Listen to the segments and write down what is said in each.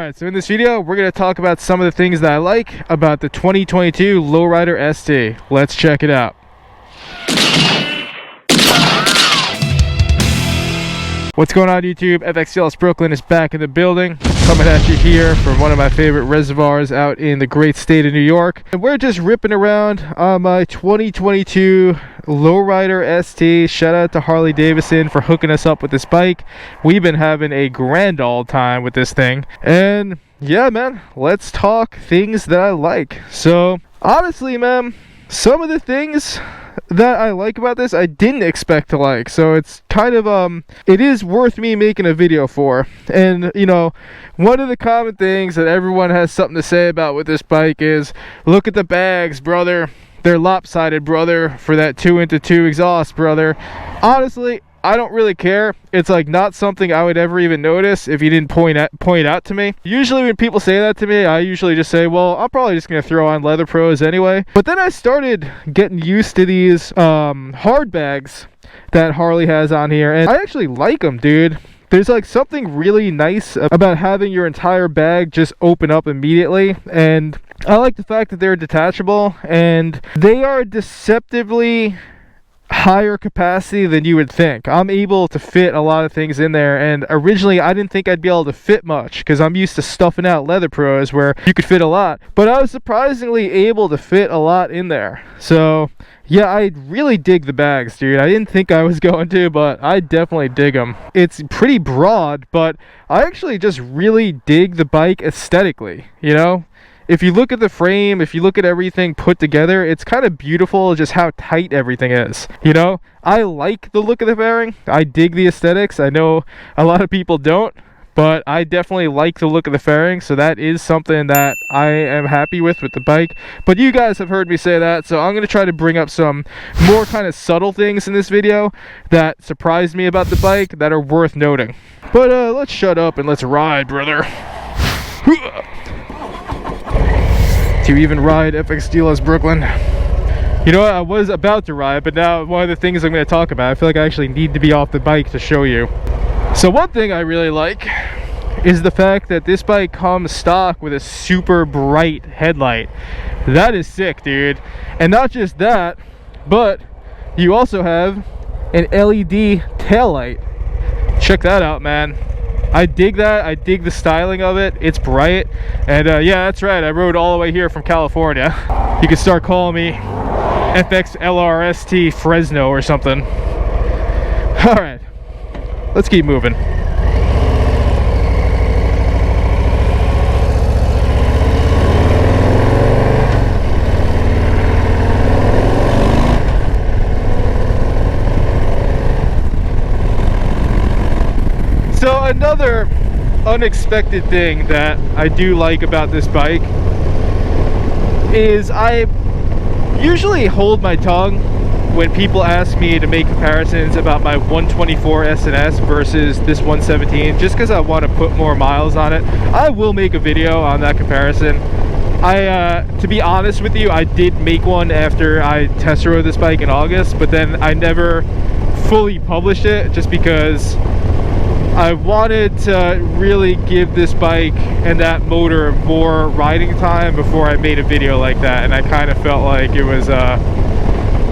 Alright, so in this video, we're going to talk about some of the things that I like about the 2022 Lowrider ST. Let's check it out. What's going on, YouTube? FXCLS Brooklyn is back in the building, coming at you here from one of my favorite reservoirs out in the great state of New York. And we're just ripping around on my 2022 Lowrider ST. Shout out to Harley Davidson for hooking us up with this bike. We've been having a grand old time with this thing. And yeah, man, let's talk things that I like. So honestly, man, some of the things that I like about this I didn't expect to like, so it's kind of it is worth me making a video for. And you know, one of the common things that everyone has something to say about with this bike is, look at the bags, brother, they're lopsided, brother, for that 2x2 exhaust, brother. Honestly, I don't really care. It's like not something I would ever even notice if you didn't point it out to me. Usually when people say that to me, I usually just say, well, I'm probably just gonna throw on Leather Pros anyway. But then I started getting used to these hard bags that Harley has on here, and I actually like them, dude. There's like something really nice about having your entire bag just open up immediately, and I like the fact that they're detachable and they are deceptively higher capacity than you would think. I'm able to fit a lot of things in there, and originally I didn't think I'd be able to fit much because I'm used to stuffing out Leather Pros where you could fit a lot, but I was surprisingly able to fit a lot in there. So yeah, I really dig the bags, dude. I didn't think I was going to, but I definitely dig them. It's pretty broad, but I actually just really dig the bike aesthetically, you know? If you look at the frame, if you look at everything put together, it's kind of beautiful just how tight everything is, you know? I like the look of the fairing. I dig the aesthetics. I know a lot of people don't, but I definitely like the look of the fairing, so that is something that I am happy with the bike. But you guys have heard me say that, so I'm going to try to bring up some more kind of subtle things in this video that surprised me about the bike that are worth noting. But let's shut up and let's ride, brother. To even ride FXCLS Brooklyn. You know what, I was about to ride, but now one of the things I'm going to talk about, I feel like I actually need to be off the bike to show you. So one thing I really like is the fact that this bike comes stock with a super bright headlight. That is sick, dude. And not just that, but you also have an LED taillight. Check that out, man. I dig that. I dig the styling of it. It's bright. And yeah, that's right, I rode all the way here from California. You can start calling me FXLRST Fresno or something. Alright, let's keep moving. So another unexpected thing that I do like about this bike is I usually hold my tongue when people ask me to make comparisons about my 124 S&S versus this 117, just because I want to put more miles on it. I will make a video on that comparison. To be honest with you, I did make one after I test rode this bike in August, but then I never fully published it just because I wanted to really give this bike and that motor more riding time before I made a video like that, and I kind of felt like it was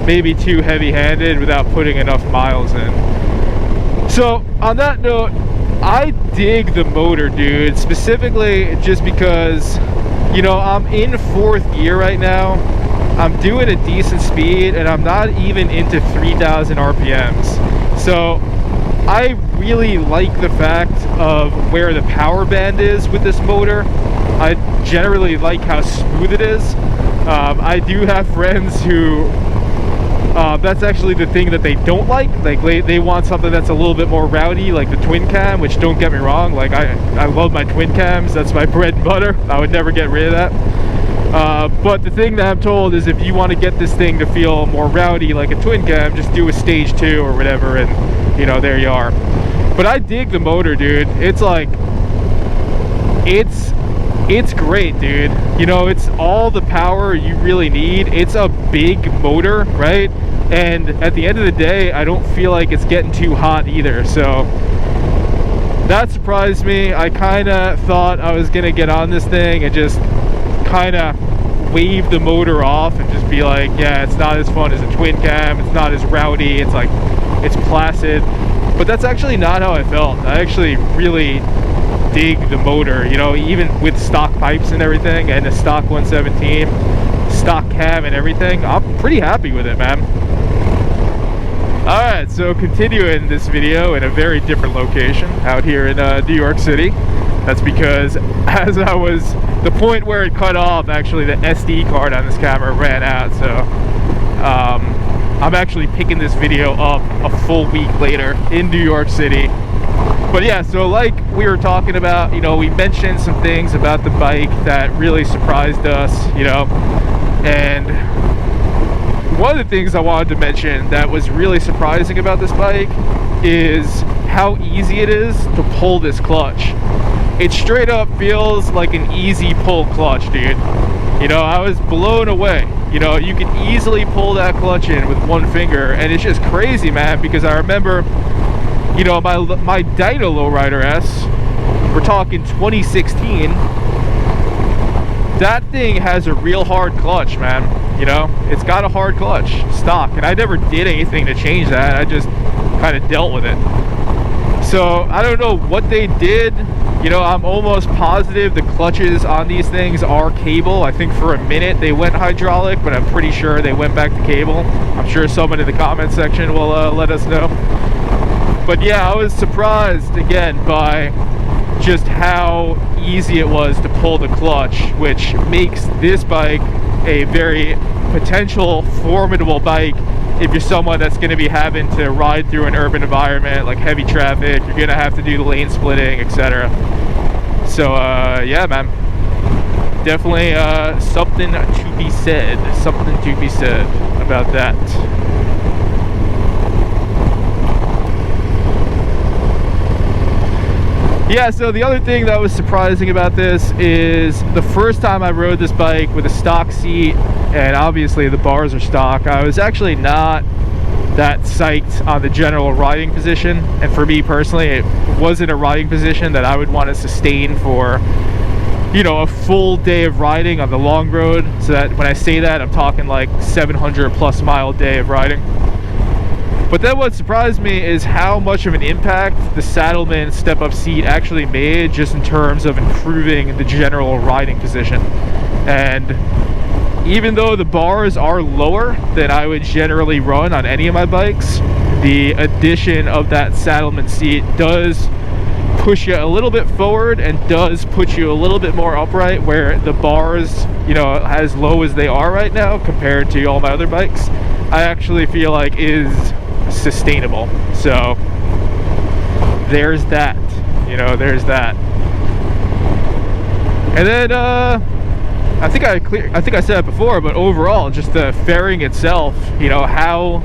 maybe too heavy-handed without putting enough miles in. So on that note, I dig the motor, dude, specifically just because, you know, I'm in 4th gear right now. I'm doing a decent speed and I'm not even into 3,000 RPMs. So I really like the fact of where the power band is with this motor. I generally like how smooth it is. I do have friends who that's actually the thing that they don't like. Like they want something that's a little bit more rowdy, like the twin cam, which, don't get me wrong, like I love my twin cams. That's my bread and butter. I would never get rid of that. But the thing that I'm told is if you want to get this thing to feel more rowdy like a twin cam, just do a stage 2 or whatever, and you know, there you are. But I dig the motor, dude. It's like, it's great, dude. You know, it's all the power you really need. It's a big motor, right? And at the end of the day, I don't feel like it's getting too hot either. So that surprised me. I kind of thought I was gonna get on this thing and just kind of wave the motor off and just be like, yeah, it's not as fun as a twin cam, it's not as rowdy, it's like, it's placid. But that's actually not how I felt. I actually really dig the motor, you know, even with stock pipes and everything, and a stock 117, stock cam and everything. I'm pretty happy with it, man. Alright, so continuing this video in a very different location out here in New York City. That's because as I was, the point where it cut off, actually the SD card on this camera ran out, so I'm actually picking this video up a full week later in New York City. But yeah, so like we were talking about, you know, we mentioned some things about the bike that really surprised us, you know, and one of the things I wanted to mention that was really surprising about this bike is how easy it is to pull this clutch. It straight up feels like an easy pull clutch, dude. You know, I was blown away. You know, you can easily pull that clutch in with one finger, and it's just crazy, man, because I remember, you know, my Dyno Lowrider S, we're talking 2016, that thing has a real hard clutch, man. You know, it's got a hard clutch, stock, and I never did anything to change that. I just kind of dealt with it. So I don't know what they did. You know, I'm almost positive the clutches on these things are cable. I think for a minute they went hydraulic, but I'm pretty sure they went back to cable. I'm sure someone in the comment section will let us know. But yeah, I was surprised again by just how easy it was to pull the clutch, which makes this bike a very potential formidable bike if you're someone that's going to be having to ride through an urban environment like heavy traffic. You're going to have to do the lane splitting, etc. So yeah, man, definitely something to be said about that. Yeah, so the other thing that was surprising about this is the first time I rode this bike with a stock seat, and obviously the bars are stock, I was actually not that psyched on the general riding position. And for me personally, it wasn't a riding position that I would want to sustain for, you know, a full day of riding on the long road. So that when I say that, I'm talking like 700 plus mile day of riding. But then what surprised me is how much of an impact the Saddlemen step-up seat actually made, just in terms of improving the general riding position. And even though the bars are lower than I would generally run on any of my bikes, the addition of that Saddlemen seat does push you a little bit forward and does put you a little bit more upright, where the bars, you know, as low as they are right now compared to all my other bikes, I actually feel like is sustainable. So there's that, you know, there's that. And then I think I said it before, but overall, just the fairing itself, you know, how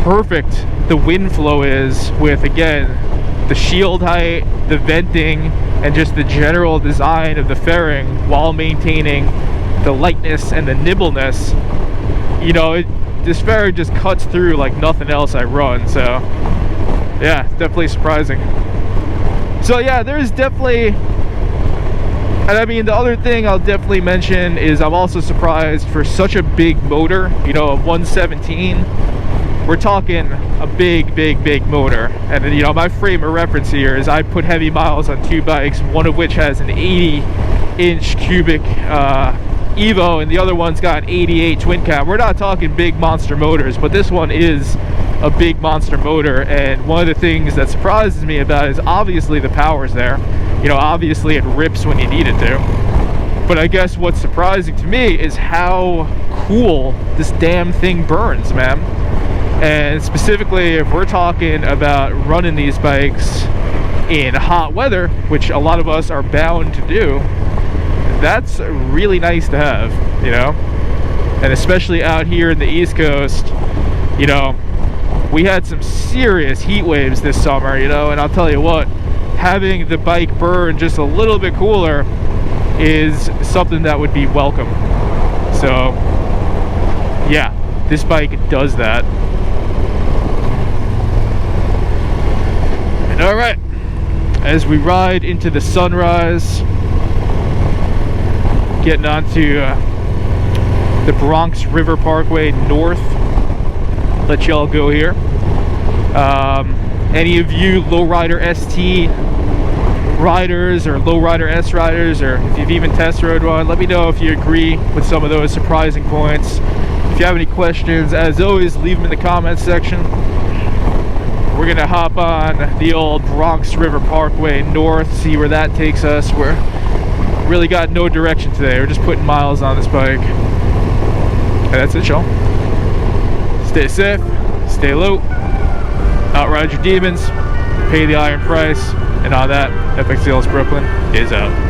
perfect the wind flow is with, again, the shield height, the venting, and just the general design of the fairing while maintaining the lightness and the nimbleness. You know, this fairing just cuts through like nothing else I run. So yeah, definitely surprising. So yeah, there's definitely, and I mean, the other thing I'll definitely mention is I'm also surprised for such a big motor, you know, a 117. We're talking a big motor. And then, you know, my frame of reference here is I put heavy miles on two bikes, one of which has an 80-inch cubic Evo, and the other one's got an 88 twin cam. We're not talking big monster motors, but this one is a big monster motor. And one of the things that surprises me about it is obviously the power's there. You know, obviously it rips when you need it to. But I guess what's surprising to me is how cool this damn thing burns, man. And specifically, if we're talking about running these bikes in hot weather, which a lot of us are bound to do, that's really nice to have, you know. And especially out here in the East Coast, you know, we had some serious heat waves this summer, you know, and I'll tell you what, having the bike burn just a little bit cooler is something that would be welcome. So yeah, this bike does that. And all right, as we ride into the sunrise, getting onto the Bronx River Parkway North. Let y'all go here. Any of you lowrider ST riders or lowrider S riders, or if you've even test rode one, let me know if you agree with some of those surprising points. If you have any questions, as always, leave them in the comments section. We're gonna hop on the old Bronx River Parkway North, see where that takes us. We're really got no direction today. We're just putting miles on this bike. And that's it, y'all. Stay safe, stay low, outride your demons, pay the iron price, and all that. FX Sales Brooklyn is out.